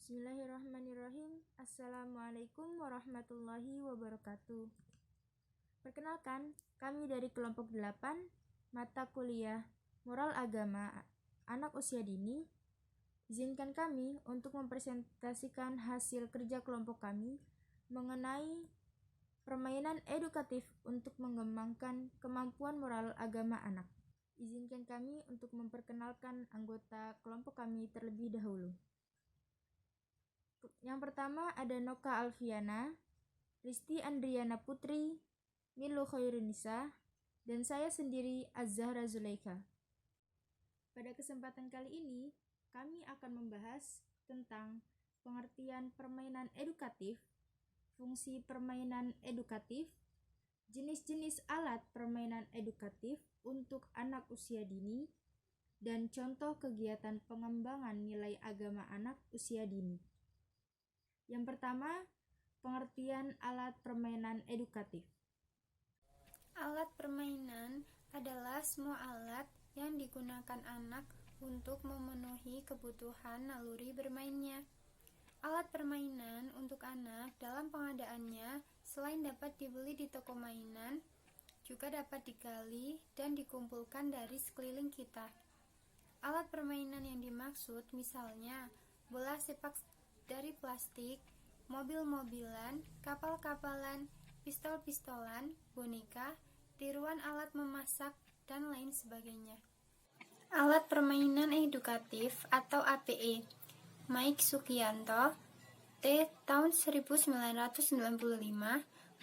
Bismillahirrahmanirrahim. Assalamualaikum warahmatullahi wabarakatuh. Perkenalkan, kami dari kelompok 8 mata kuliah Moral Agama Anak Usia Dini. Izinkan kami untuk mempresentasikan hasil kerja kelompok kami mengenai permainan edukatif untuk mengembangkan kemampuan moral agama anak. Izinkan kami untuk memperkenalkan anggota kelompok kami terlebih dahulu. Yang pertama ada Noka Alfiana, Risti Andriana Putri, Milu Khairunisa, dan saya sendiri Az-Zahra Zulaikha. Pada kesempatan kali ini, kami akan membahas tentang pengertian permainan edukatif, fungsi permainan edukatif, jenis-jenis alat permainan edukatif untuk anak usia dini, dan contoh kegiatan pengembangan nilai agama anak usia dini. Yang pertama, pengertian alat permainan edukatif. Alat permainan adalah semua alat yang digunakan anak untuk memenuhi kebutuhan naluri bermainnya. Alat permainan untuk anak dalam pengadaannya selain dapat dibeli di toko mainan, juga dapat digali dan dikumpulkan dari sekeliling kita. Alat permainan yang dimaksud misalnya bola sepak dari plastik, mobil-mobilan, kapal-kapalan, pistol-pistolan, boneka, tiruan alat memasak, dan lain sebagainya. Alat permainan edukatif atau APE. Mike Sukianto, tahun 1995,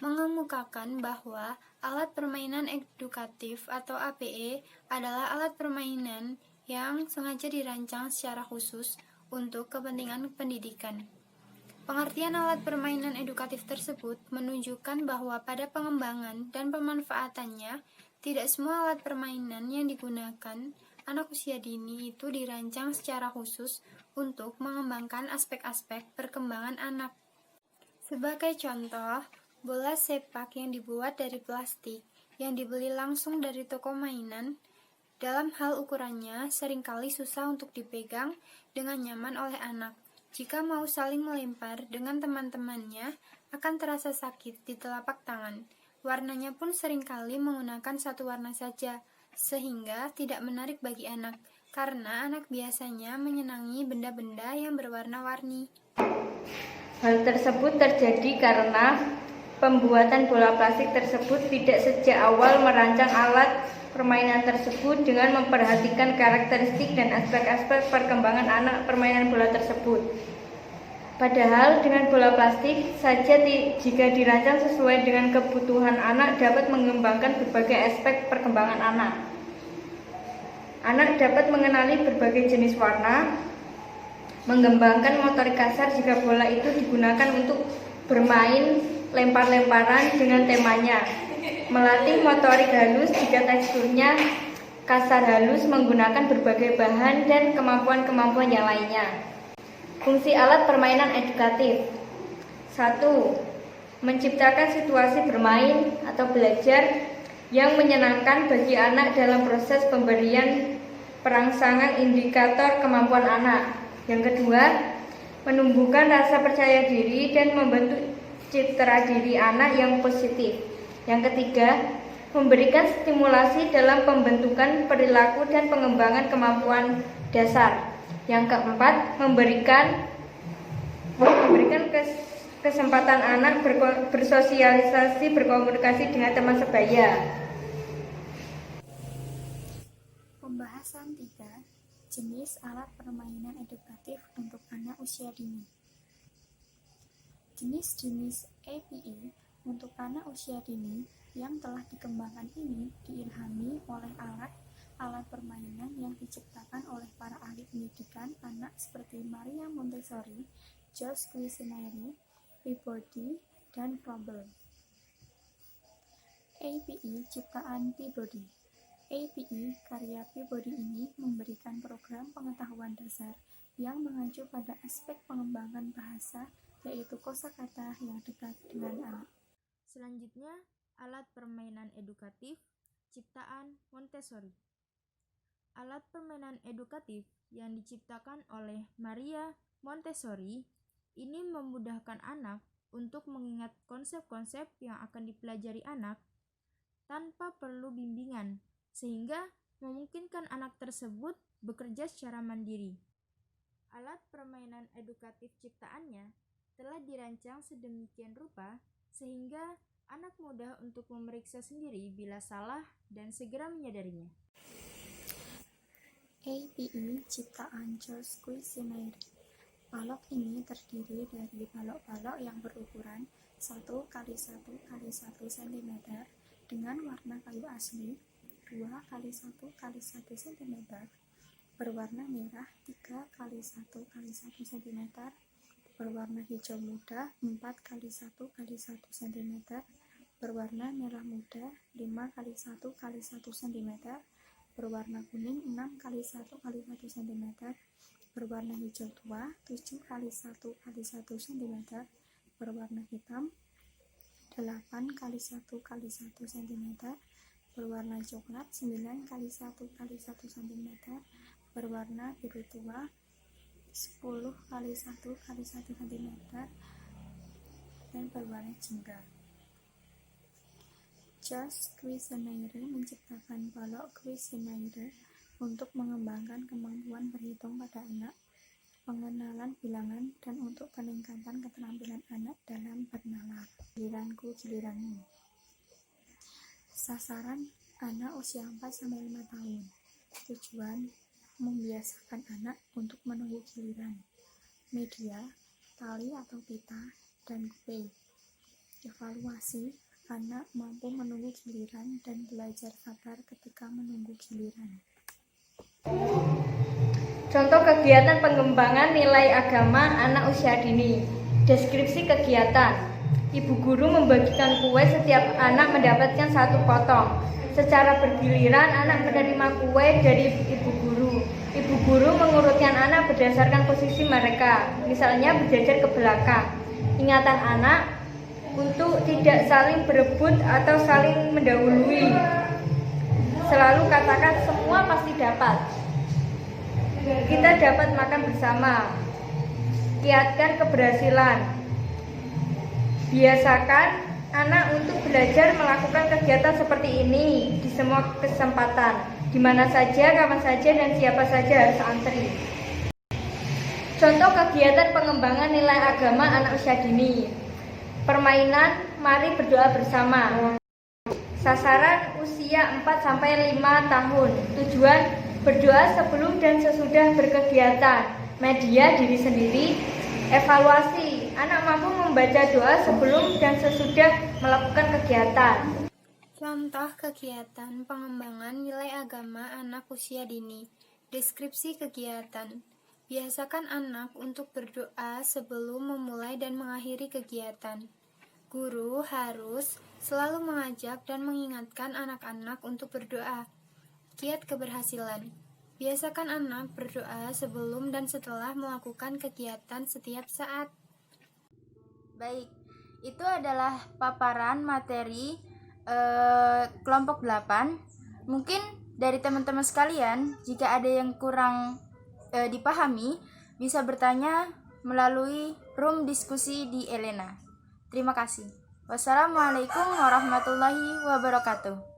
mengemukakan bahwa alat permainan edukatif atau APE adalah alat permainan yang sengaja dirancang secara khusus untuk kepentingan pendidikan. Pengertian alat permainan edukatif tersebut menunjukkan bahwa pada pengembangan dan pemanfaatannya, tidak semua alat permainan yang digunakan anak usia dini itu dirancang secara khusus untuk mengembangkan aspek-aspek perkembangan anak. Sebagai contoh, bola sepak yang dibuat dari plastik yang dibeli langsung dari toko mainan, dalam hal ukurannya seringkali susah untuk dipegang dengan nyaman oleh anak. Jika mau saling melempar dengan teman-temannya, akan terasa sakit di telapak tangan. Warnanya pun seringkali menggunakan satu warna saja, sehingga tidak menarik bagi anak, karena anak biasanya menyenangi benda-benda yang berwarna-warni. Hal tersebut terjadi karena pembuatan bola plastik tersebut tidak sejak awal merancang alat permainan tersebut dengan memperhatikan karakteristik dan aspek-aspek perkembangan anak permainan bola tersebut. Padahal dengan bola plastik saja jika dirancang sesuai dengan kebutuhan anak dapat mengembangkan berbagai aspek perkembangan anak. Anak dapat mengenali berbagai jenis warna, mengembangkan motorik kasar jika bola itu digunakan untuk bermain lempar-lemparan dengan temanya, melatih motorik halus jika teksturnya kasar halus menggunakan berbagai bahan dan kemampuan-kemampuan yang lainnya. Fungsi alat permainan edukatif. 1. Menciptakan situasi bermain atau belajar yang menyenangkan bagi anak dalam proses pemberian perangsangan indikator kemampuan anak. Yang kedua, menumbuhkan rasa percaya diri dan membentuk citra diri anak yang positif. Yang ketiga, memberikan stimulasi dalam pembentukan perilaku dan pengembangan kemampuan dasar. Yang keempat, memberikan kesempatan anak bersosialisasi, berkomunikasi dengan teman sebaya. Pembahasan 3. Jenis alat permainan edukatif untuk anak usia dini. Jenis-jenis APE untuk anak usia dini yang telah dikembangkan ini diilhami oleh alat permainan yang diciptakan oleh para ahli pendidikan anak seperti Maria Montessori, George Cuisinart, Peabody, dan Froebel. APE ciptaan Peabody. APE karya Peabody ini memberikan program pengetahuan dasar yang mengacu pada aspek pengembangan bahasa, yaitu kosakata yang dekat dengan anak. Selanjutnya, alat permainan edukatif ciptaan Montessori. Alat permainan edukatif yang diciptakan oleh Maria Montessori ini memudahkan anak untuk mengingat konsep-konsep yang akan dipelajari anak tanpa perlu bimbingan, sehingga memungkinkan anak tersebut bekerja secara mandiri. Alat permainan edukatif ciptaannya telah dirancang sedemikian rupa sehingga anak mudah untuk memeriksa sendiri bila salah dan segera menyadarinya. APE ciptaan George Cuisinart. Balok ini terdiri dari balok-balok yang berukuran 1 x 1 x 1 cm dengan warna kayu asli, 2 x 1 x 1 cm, berwarna merah 3 x 1 x 1 cm, berwarna hijau muda 4 x 1 x 1 cm, berwarna merah muda 5 x 1 x 1 cm, berwarna kuning 6 x 1 x 1 cm, berwarna hijau tua 7 x 1 x 1 cm, berwarna hitam 8 x 1 x 1 cm, berwarna coklat 9 x 1 x 1 cm, berwarna biru tua 10 x 1 x 1 cm, dan berwarna jingga. George Cuisinart menciptakan balok Cuisinart untuk mengembangkan kemampuan berhitung pada anak, pengenalan bilangan, dan untuk peningkatan keterampilan anak dalam bernalar. Giliranku, giliranmu. Sasaran anak usia 4-5 tahun. Tujuan membiasakan anak untuk menunggu giliran. Media, tali atau pita, dan kue. Evaluasi, anak mampu menunggu giliran dan belajar sabar ketika menunggu giliran. Contoh kegiatan pengembangan nilai agama anak usia dini. Deskripsi kegiatan. Ibu guru membagikan kue, setiap anak mendapatkan 1 potong. Secara bergiliran anak menerima kue dari ibu guru. Ibu guru mengurutkan anak berdasarkan posisi mereka, misalnya berjajar ke belakang. Ingatan anak untuk tidak saling berebut atau saling mendahului. Selalu katakan semua pasti dapat. Kita dapat makan bersama. Kiatkan keberhasilan. Biasakan anak untuk belajar melakukan kegiatan seperti ini di semua kesempatan, di mana saja, kapan saja, dan siapa saja harus antri. Contoh kegiatan pengembangan nilai agama anak usia dini. Permainan, mari berdoa bersama. Sasaran usia 4-5 tahun. Tujuan berdoa sebelum dan sesudah berkegiatan. Media diri sendiri. Evaluasi, anak mampu membaca doa sebelum dan sesudah melakukan kegiatan. Contoh kegiatan pengembangan nilai agama anak usia dini. Deskripsi kegiatan. Biasakan anak untuk berdoa sebelum memulai dan mengakhiri kegiatan. Guru harus selalu mengajak dan mengingatkan anak-anak untuk berdoa. Kiat keberhasilan. Biasakan anak berdoa sebelum dan setelah melakukan kegiatan setiap saat. Baik, itu adalah paparan materi kelompok 8. Mungkin dari teman-teman sekalian, jika ada yang kurang dipahami, bisa bertanya melalui room diskusi di Elena. Terima kasih. Wassalamualaikum warahmatullahi wabarakatuh.